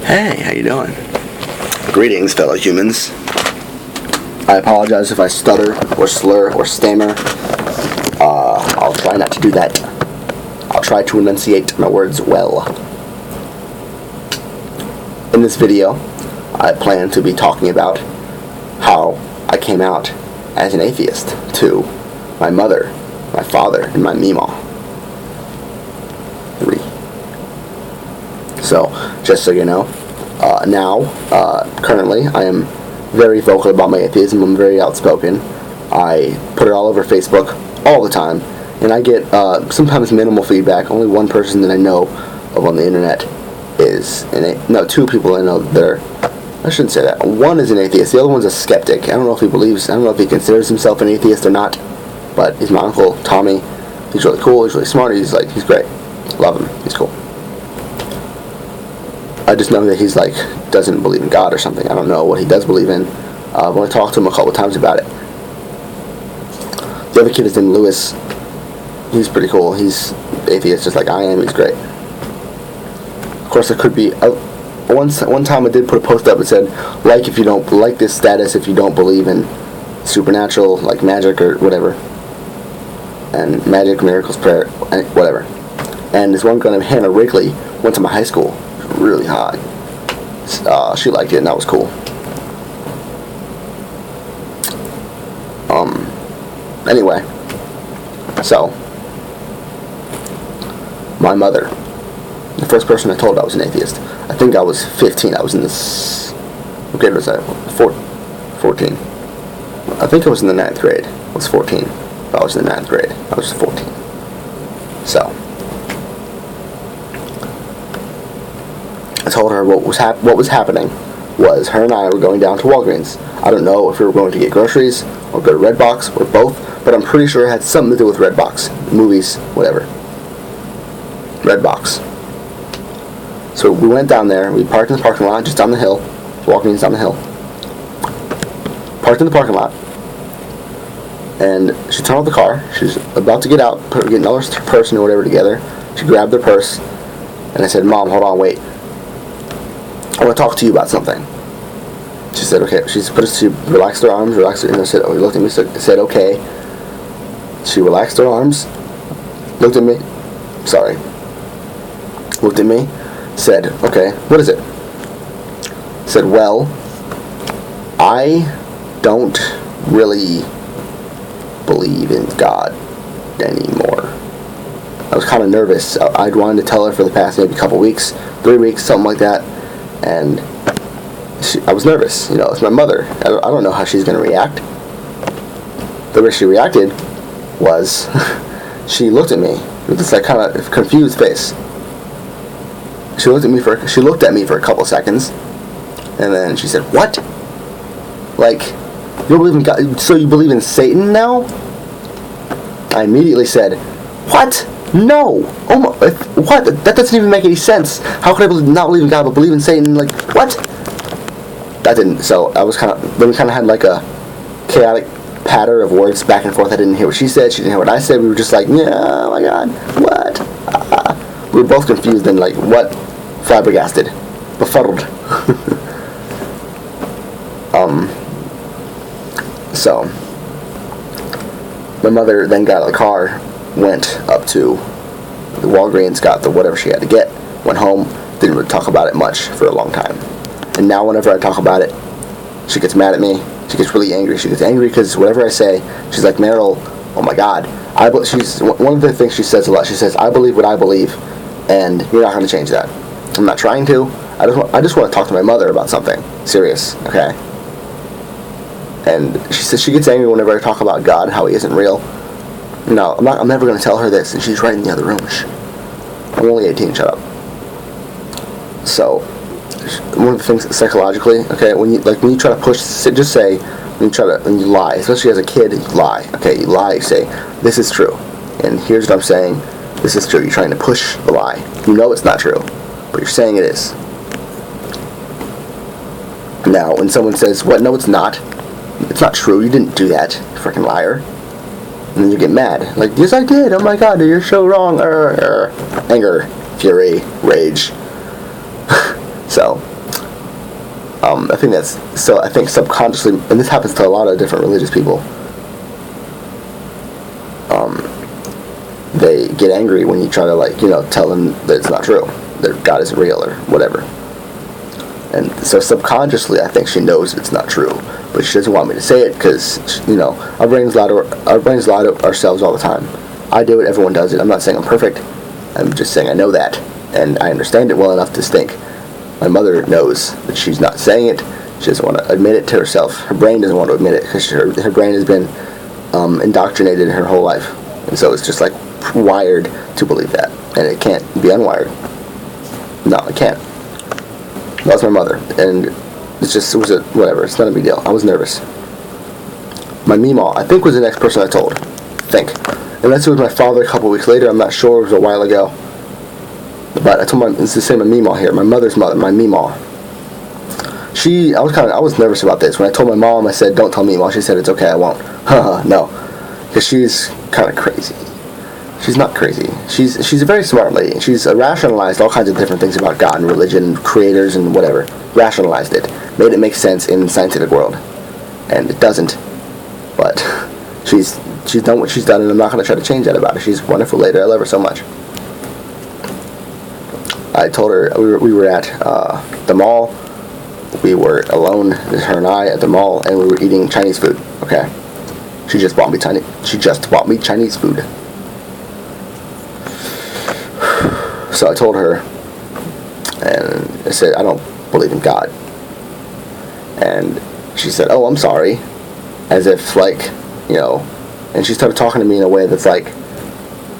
Hey, how you doing? Greetings, fellow humans. I apologize if I stutter or slur or stammer. I'll try not to do that. I'll try to enunciate my words well. In this video, I plan to be talking about how I came out as an atheist to my mother, my father, and my mema. So, just so you know, currently, I am very vocal about my atheism. I'm very outspoken. I put it all over Facebook all the time, and I get sometimes minimal feedback. Only one person that I know of on the internet is two people I know that are, I shouldn't say that. One is an atheist. The other one's a skeptic. I don't know if he considers himself an atheist or not, but he's my uncle, Tommy. He's really cool. He's really smart. He's great. Love him. He's cool. I just know that he's doesn't believe in God or something. I don't know what he does believe in. I've only talked to him a couple times about it. The other kid is named Lewis. He's pretty cool. He's atheist just like I am. He's great. Of course, there could be one time I did put a post up that said if you don't like this status, if you don't believe in supernatural, like magic or whatever, and magic, miracles, prayer, whatever. And this one girl named Hannah Wrigley went to my high school. Really hot. She liked it, and that was cool. Anyway, so my mother, the first person I told I was an atheist. I think I was 15. I was in this. What grade was I? 14. I think I was in the 9th grade. I was 14. I was in the 9th grade. I was 14. So I told her what was happening was her and I were going down to Walgreens. I don't know if we were going to get groceries or go to Redbox or both, but I'm pretty sure it had something to do with Redbox, movies, whatever. Redbox. So we went down there. We parked in the parking lot just down the hill. Walgreens down the hill. Parked in the parking lot, and she turned off the car. She's about to get out, get another person or whatever together. She grabbed her purse, and I said, "Mom, hold on, wait. I want to talk to you about something." She said, "Okay." She relaxed her arms, and I said, "Oh," he looked at me, said, "Okay." She relaxed her arms, looked at me, said, "Okay, what is it?" Said, "Well, I don't really believe in God anymore." I was kind of nervous. I'd wanted to tell her for the past maybe couple weeks, 3 weeks, something like that. And I was nervous. It's my mother. I don't know how she's going to react. The way she reacted was she looked at me with this kind of confused face. She looked at me for a couple seconds, and then she said, "What? You don't believe in God? So you believe in Satan now?" I immediately said, "What? No! Oh my, what? That doesn't even make any sense. How could I not believe in God but believe in Satan? What?" That didn't. So I was then we kind of had a chaotic patter of words back and forth. I didn't hear what she said. She didn't hear what I said. We were just "Yeah, oh my God, what?" We were both confused and what? Flabbergasted, befuddled. So my mother then got out of the car, went up to the Walgreens, got the whatever she had to get, went home, didn't really talk about it much for a long time. And now whenever I talk about it, she gets mad at me. She gets really angry. She gets angry because whatever I say, she's like, "Meryl, oh my God." She's one of the things she says a lot. She says, "I believe what I believe, and you're not going to change that." I'm not trying to. I just want to talk to my mother about something serious, okay? And she says she gets angry whenever I talk about God, how he isn't real. No, I'm never going to tell her this, and she's right in the other room. I'm only 18, shut up. So, one of the things psychologically, okay, when you try to push, just say, when you lie, especially as a kid, you lie. Okay, you lie, you say, "This is true, and here's what I'm saying, this is true." You're trying to push the lie. You know it's not true, but you're saying it is. Now, when someone says, "What? No, it's not. It's not true. You didn't do that, you freaking liar." And then you get mad. "Yes, I did. Oh my God, you're so wrong." Anger, fury, rage. So, I think that's so. I think subconsciously, and this happens to a lot of different religious people. They get angry when you try to, like, tell them that it's not true, that God isn't real or whatever. And so subconsciously, I think she knows it's not true, but she doesn't want me to say it because, our brains lie to ourselves all the time. I do it. Everyone does it. I'm not saying I'm perfect. I'm just saying I know that, and I understand it well enough to think. My mother knows that she's not saying it. She doesn't want to admit it to herself. Her brain doesn't want to admit it because her brain has been indoctrinated her whole life, and so it's just like wired to believe that, and it can't be unwired. No, it can't. That's my mother, and whatever. It's not a big deal. I was nervous. My mema, I think, was the next person I told. Unless it was my father a couple weeks later. I'm not sure. It was a while ago. But I told it's the same. My mema here. My mother's mother. My mema. I was nervous about this. When I told my mom, I said, "Don't tell mema." She said, "It's okay. I won't." No, because she's kind of crazy. She's not crazy. She's a very smart lady. She's rationalized all kinds of different things about God and religion and creators and whatever. Rationalized it. Made it make sense in the scientific world. And it doesn't. But she's done what she's done, and I'm not going to try to change that about her. She's a wonderful lady. I love her so much. I told her we were at the mall. We were alone, her and I, at the mall, and we were eating Chinese food. Okay. She just bought me Chinese food. So I told her, and I said, I don't believe in God. And she said, "Oh, I'm sorry," as if, like, and she started talking to me in a way that's like,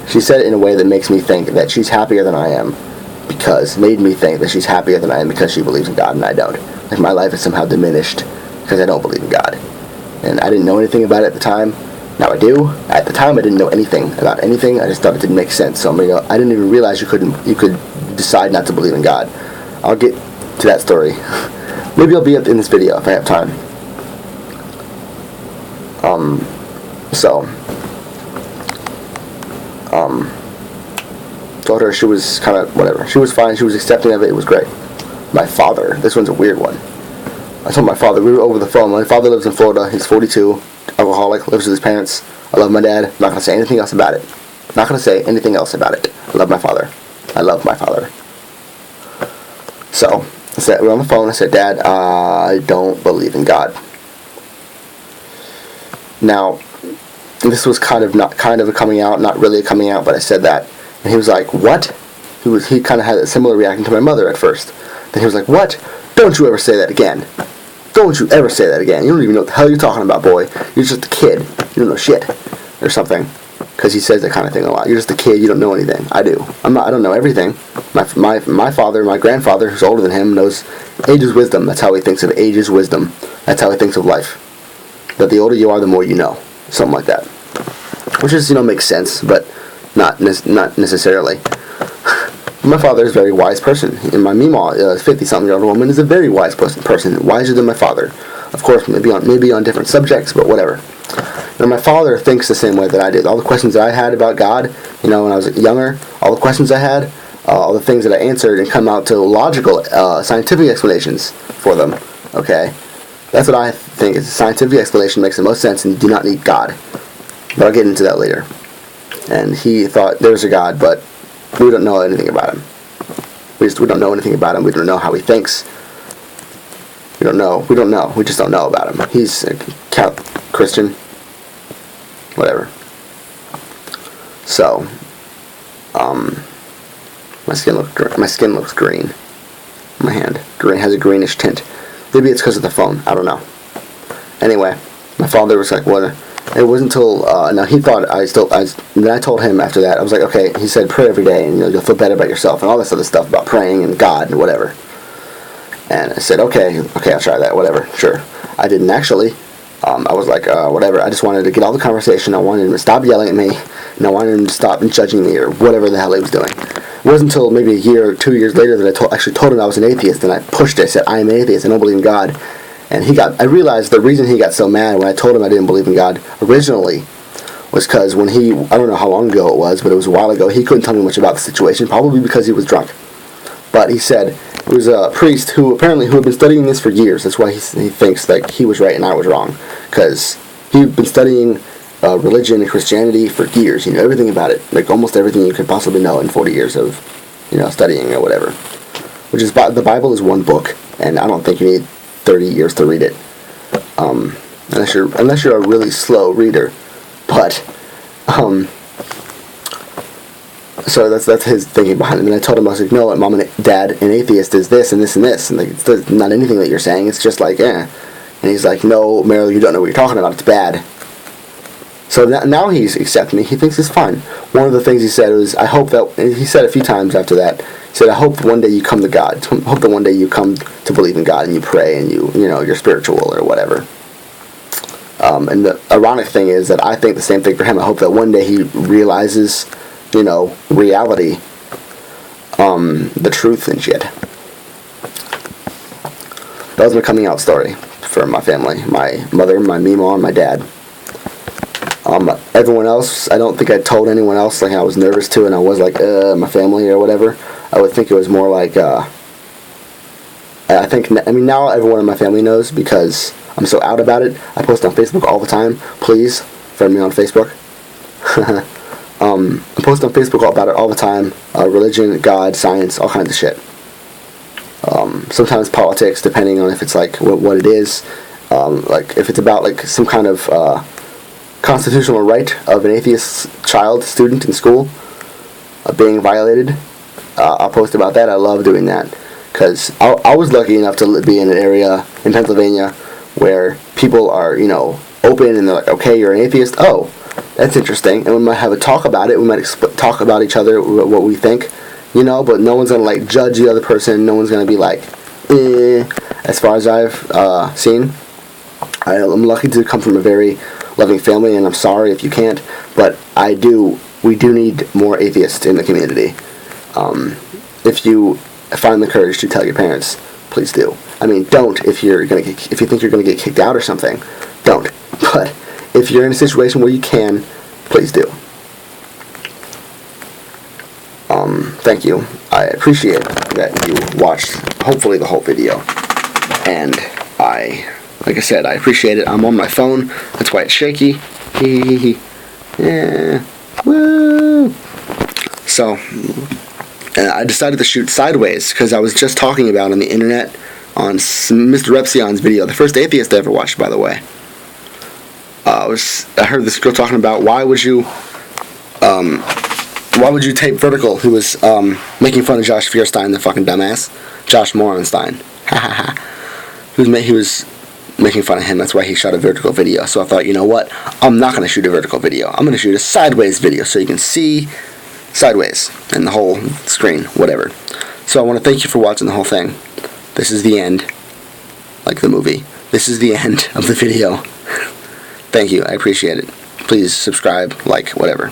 she said it in a way that makes me think that she's happier than I am, made me think that she's happier than I am because she believes in God and I don't. Like, my life is somehow diminished because I don't believe in God. And I didn't know anything about it at the time. Now I do. At the time, I didn't know anything about anything. I just thought it didn't make sense. So I didn't even realize you could decide not to believe in God. I'll get to that story. Maybe I'll be up in this video if I have time. Told her she was kind of whatever. She was fine. She was accepting of it. It was great. My father. This one's a weird one. I told my father, we were over the phone. My father lives in Florida. He's 42. Alcoholic, lives with his parents. I love my dad. I'm not going to say anything else about it. Not going to say anything else about it. I love my father. I love my father. So, we're on the phone. I said, "Dad, I don't believe in God." Now, this was kind of a coming out, not really a coming out, but I said that. And he was like, "What?" He kind of had a similar reaction to my mother at first. Then he was like, "What? Don't you ever say that again. Don't you ever say that again. You don't even know what the hell you're talking about, boy. You're just a kid. You don't know shit." Or something. Because he says that kind of thing a lot. You're just a kid. You don't know anything. I do. I don't know everything. My father, my grandfather, who's older than him, knows age is wisdom. That's how he thinks of age is wisdom. That's how he thinks of life. That the older you are, the more you know. Something like that. Which is, makes sense, but not necessarily. My father is a very wise person, and my mema, 50-something-year-old woman, is a very wise person, wiser than my father. Of course, maybe on different subjects, but whatever. Now, my father thinks the same way that I did. All the questions that I had about God, when I was younger, all the questions I had, all the things that I answered, and come out to logical, scientific explanations for them. Okay, that's what I think is a scientific explanation makes the most sense, and you do not need God. But I'll get into that later. And he thought there's a God, but we don't know anything about him. We don't know anything about him. We don't know how he thinks. We don't know. We just don't know about him. He's a Christian. Whatever. So, my skin looks green. My hand has a greenish tint. Maybe it's because of the phone. I don't know. Anyway, my father was like, "What?" It wasn't until now he thought then I told him after that. I was like, "Okay." He said, "Pray every day, and you'll feel better about yourself," and all this other stuff about praying and God and whatever. And I said, okay, I'll try that, whatever, sure. I didn't actually. I was like, whatever. I just wanted to get all the conversation. I wanted him to stop yelling at me, and I wanted him to stop judging me or whatever the hell he was doing. It wasn't until maybe a year or 2 years later that I actually told him I was an atheist, and I pushed it. I said, "I am an atheist. I don't believe in God." And I realized the reason he got so mad when I told him I didn't believe in God originally was because when I don't know how long ago it was, but it was a while ago, he couldn't tell me much about the situation, probably because he was drunk. But he said, It was a priest who had been studying this for years. That's why he thinks that he was right and I was wrong, because he'd been studying religion and Christianity for years. You know everything about it, like almost everything you could possibly know in 40 years of, studying or whatever. Which is, the Bible is one book, and I don't think you need 30 years to read it, unless you're a really slow reader. But so that's his thinking behind it. And I told him, I was like, no, Mom and Dad, an atheist is this and this and this, and like, it's not anything that you're saying. It's just like, eh. And he's like, no, Meryl, you don't know what you're talking about. It's bad. So now he's accepting it. He thinks it's fine. One of the things he said was, I hope that, and he said a few times after that, he said, I hope that one day you come to God. I hope that one day you come to believe in God and you pray and you're spiritual or whatever. And the ironic thing is that I think the same thing for him. I hope that one day he realizes, reality, the truth and shit. That was my coming out story for my family. My mother, my mema, and my dad. Everyone else, I don't think I told anyone else, like I was nervous to, and I was like, my family or whatever. I would think it was more like, now everyone in my family knows because I'm so out about it. I post on Facebook all the time. Please, friend me on Facebook. I post on Facebook about it all the time. Religion, God, science, all kinds of shit. Sometimes politics, depending on if it's like what it is. Like if it's about like some kind of constitutional right of an atheist student in school being violated, I'll post about that. I love doing that because I was lucky enough to be in an area in Pennsylvania where people are, open and they're like, okay, you're an atheist. Oh, that's interesting. And we might have a talk about it. We might talk about each other, what we think, but no one's going to like judge the other person. No one's going to be like, as far as I've seen. I'm lucky to come from a very loving family, and I'm sorry if you can't, but we do need more atheists in the community. If you find the courage to tell your parents, please do. I mean, don't if you think you're gonna get kicked out or something. Don't. But if you're in a situation where you can, please do. Thank you. I appreciate that you watched hopefully the whole video, and like I said, I appreciate it. I'm on my phone. That's why it's shaky. Yeah. Woo. So, I decided to shoot sideways because I was just talking about on the internet on Mr. Repsion's video, the first atheist I ever watched, by the way. I heard this girl talking about why would you tape vertical, who was making fun of Josh Fierstein, the fucking dumbass. Josh Morenstein. He was making fun of him. That's why he shot a vertical video. So I thought, you know what? I'm not going to shoot a vertical video. I'm going to shoot a sideways video so you can see sideways and the whole screen, whatever. So I want to thank you for watching the whole thing. This is the end. Like the movie. This is the end of the video. Thank you. I appreciate it. Please subscribe, like, whatever.